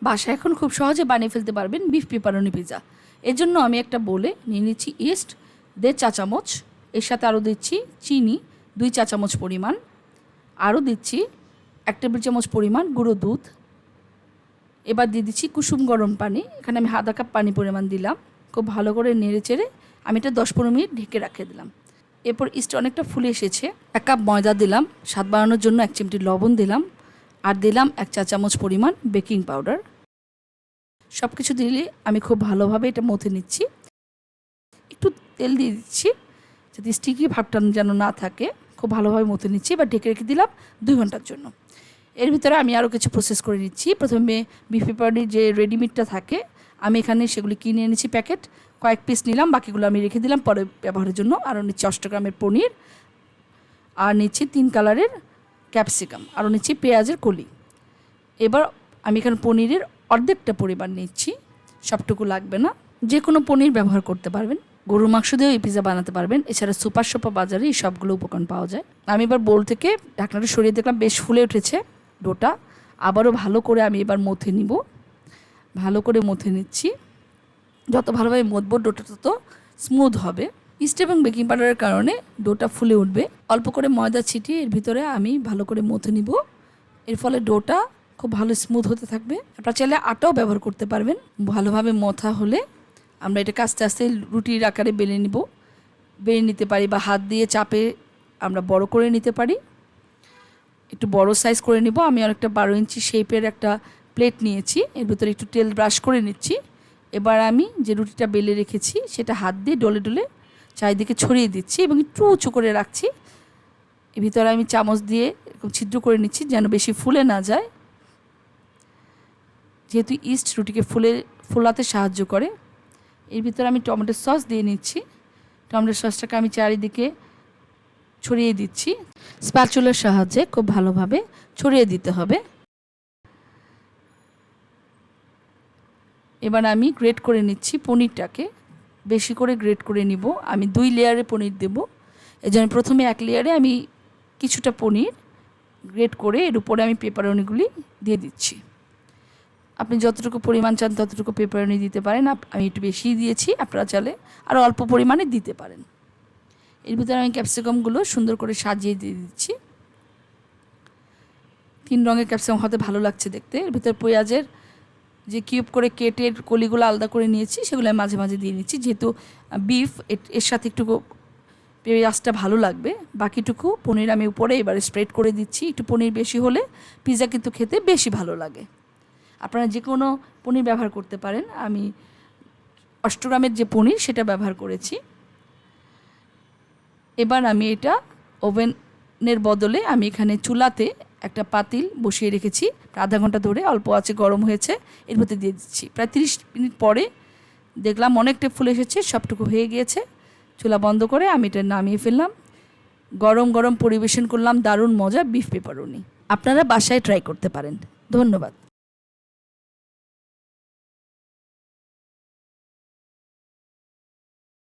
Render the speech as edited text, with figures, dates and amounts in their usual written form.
বাসায় এখন খুব সহজে বানিয়ে ফেলতে পারবেন বিফ পেপারনি পিৎজা। এর জন্য আমি একটা বোলে নিয়ে নিচ্ছি ইস্ট 1.5 চা চামচ, এর সাথে আরও দিচ্ছি চিনি 2 চা চামচ পরিমাণ, আরও দিচ্ছি 1 টেবিল চামচ পরিমাণ গুঁড়ো দুধ। এবার দিয়ে দিচ্ছি কুসুম গরম পানি, এখানে আমি আধা কাপ পানি পরিমাণ দিলাম। খুব ভালো করে নেড়ে চেড়ে আমি এটা 10-15 মিনিট ঢেকে রেখে দিলাম। এরপর ইস্ট অনেকটা ফুলে এসেছে, 1 কাপ ময়দা দিলাম, স্বাদ বাড়ানোর জন্য 1 চিমটি লবণ দিলাম, আর দিলাম 1 চা চামচ পরিমাণ বেকিং পাউডার। সব কিছু দিলে আমি খুব ভালোভাবে এটা মথে নিচ্ছি। একটু তেল দিয়ে দিচ্ছি যাতে স্টিকি ভাবটা যেন না থাকে। খুব ভালোভাবে মথে নিচ্ছি। এবার ঢেকে রেখে দিলাম 2 ঘন্টার জন্য। এর ভিতরে আমি আরও কিছু প্রসেস করে নিচ্ছি। প্রথমে বিফ পেপারনি যে রেডিমেডটা থাকে আমি এখানে সেগুলি কিনে এনেছি প্যাকেট, কয়েক পিস নিলাম, বাকিগুলো আমি রেখে দিলাম পরে ব্যবহারের জন্য। আরও নিচ্ছি 8 গ্রামের পনির, আর নিচ্ছি 3 কালারের ক্যাপসিকাম, আরও নিচ্ছি পেঁয়াজের কলি। এবার আমি এখানে পনিরের অর্ধেকটা পরিমাণ নিচ্ছি, সবটুকু লাগবে না। যে কোনো পনির ব্যবহার করতে পারবেন, গরুর মাংস দিয়েও এই পিৎজা বানাতে পারবেন। এছাড়া সুপার শপা বাজারে এই সবগুলো উপকরণ পাওয়া যায়। আমি এবার বোল থেকে ঢাকনাটা সরিয়ে দেখলাম বেশ ফুলে উঠেছে ডোটা। আবারও ভালো করে আমি এবার মথে নিব, ভালো করে মথে নিচ্ছি। যত ভালোভাবে মথবো ডোটা তত স্মুথ হবে। ইস্ট এবং বেকিং পাউডারের কারণে ডোটা ফুলে উঠবে। অল্প করে ময়দা ছিটিয়ে এর ভিতরে আমি ভালো করে মথে নিব। এর ফলে ডোটা খুব ভালো স্মুথ হতে থাকবে। আপনারা চাইলে আটাও ব্যবহার করতে পারবেন। ভালোভাবে মথা হলে আমরা এটাকে আস্তে আস্তে রুটির আকারে বেলে নিতে পারি, বা হাত দিয়ে চাপে আমরা বড় করে নিতে পারি। একটু বড় সাইজ করে নিব। আমি আর একটা 12 ইঞ্চি শেপের একটা প্লেট নিয়েছি, এর ভিতরে একটু তেল ব্রাশ করে নিচ্ছি। এবার আমি যে রুটিটা বেলে রেখেছি সেটা হাত দিয়ে ডলে ডলে চারিদিকে ছড়িয়ে দিচ্ছি এবং একটু উঁচু করে রাখছি। এর ভিতরে আমি চামচ দিয়ে এরকম ছিদ্র করে নিচ্ছি যেন বেশি ফুলে না যায়, যেহেতু ইস্ট রুটিকে ফোলাতে সাহায্য করে। এর ভিতরে আমি টমেটো সস দিয়ে নিচ্ছি। টমেটো সসটাকে আমি চারিদিকে ছড়িয়ে দিচ্ছি। স্প্যাচুলার সাহায্যে খুব ভালোভাবে ছড়িয়ে দিতে হবে। এবার আমি গ্রেট করে নিচ্ছি পনিরটাকে, বেশি করে গ্রেট করে নিব। আমি 2 লেয়ারে পনির দেব, এই জন্য প্রথমে 1 লেয়ারে আমি কিছুটা পনির গ্রেট করে এর উপরে আমি পেপারনিগুলি দিয়ে দিচ্ছি। আপনি যতটুকু পরিমাণ চান ততটুকু পেপারনি দিতে পারেন। আমি একটু বেশিই দিয়েছি, আপনারা চাইলে আরও অল্প পরিমাণে দিতে পারেন। এর ভিতরে আমি ক্যাপসিকামগুলো সুন্দর করে সাজিয়ে দিয়ে দিচ্ছি। 3 রঙের ক্যাপসিকাম হতে ভালো লাগছে দেখতে। এর ভিতরে পেঁয়াজের যে কিউব করে কেটের কলিগুলো আলাদা করে নিয়েছি সেগুলো আমি মাঝে মাঝে দিয়ে নিচ্ছি, যেহেতু বিফ এর সাথে একটু পেঁয়াজটা ভালো লাগবে। বাকিটুকু পনির আমি উপরে এবারে স্প্রেড করে দিচ্ছি। একটু পনির বেশি হলে পিৎজা কিন্তু খেতে বেশি ভালো লাগে। আপনারা যে কোনো পনির ব্যবহার করতে পারেন। আমি 8 গ্রামের যে পনির সেটা ব্যবহার করেছি। এবার আমি এটা ওভেনের বদলে আমি এখানে চুলাতে একটা পাতিল বসিয়ে রেখেছি, আধা ঘন্টা ধরে অল্প আঁচে গরম হয়েছে। এর মধ্যে দিয়ে দিচ্ছি। প্রায় 30 মিনিট পরে দেখলাম অনেকটা ফুলে এসেছে, সবটুকু হয়ে গিয়েছে। চুলা বন্ধ করে আমি এটা নামিয়ে ফেললাম। গরম গরম পরিবেশন করলাম দারুণ মজা বিফ পেপারনি। আপনারা বাসায় ট্রাই করতে পারেন। ধন্যবাদ।